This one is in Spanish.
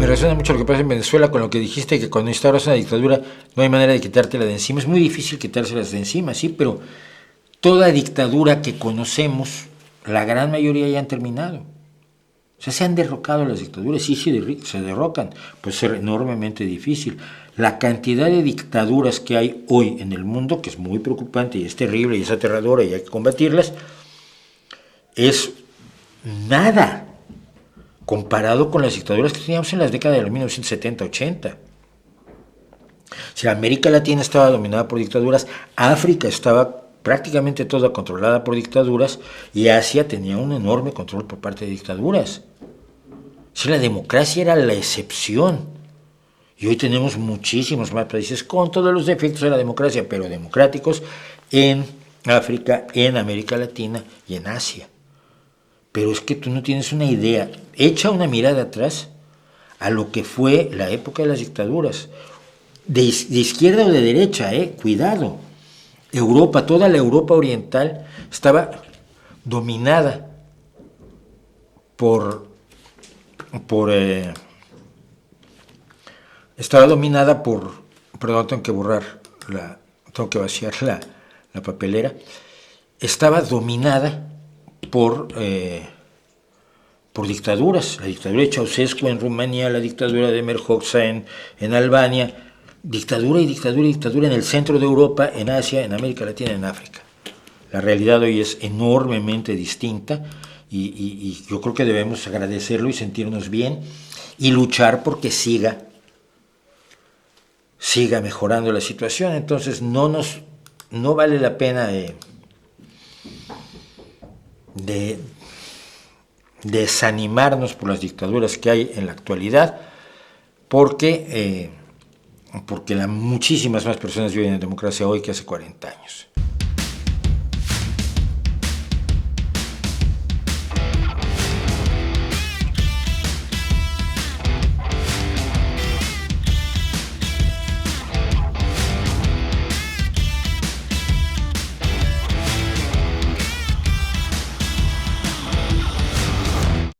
resuena mucho lo que pasa en Venezuela con lo que dijiste, que cuando instauras una dictadura no hay manera de quitártela de encima. Es muy difícil quitárselas de encima, sí, pero toda dictadura que conocemos, la gran mayoría ya han terminado. O sea, se han derrocado las dictaduras, sí, se derrocan, puede ser enormemente difícil. La cantidad de dictaduras que hay hoy en el mundo, que es muy preocupante y es terrible y es aterradora y hay que combatirlas, es nada comparado con las dictaduras que teníamos en las décadas de 1970-80. Si América Latina estaba dominada por dictaduras, África estaba prácticamente toda controlada por dictaduras y Asia tenía un enorme control por parte de dictaduras. Si la democracia era la excepción, y hoy tenemos muchísimos más países con todos los defectos de la democracia, pero democráticos en África, en América Latina y en Asia. Pero es que tú no tienes una idea. Echa una mirada atrás a lo que fue la época de las dictaduras, de izquierda o de derecha, cuidado. Europa, toda la Europa oriental estaba dominada perdón, tengo que vaciar la papelera. Estaba dominada por dictaduras, la dictadura de Ceausescu en Rumanía, la dictadura de Enver Hoxha en Albania, dictadura y dictadura y dictadura en el centro de Europa, en Asia, en América Latina, en África. La realidad hoy es enormemente distinta y yo creo que debemos agradecerlo y sentirnos bien y luchar porque siga mejorando la situación. Entonces no vale la pena desanimarnos por las dictaduras que hay en la actualidad, porque muchísimas más personas viven en democracia hoy que hace 40 años.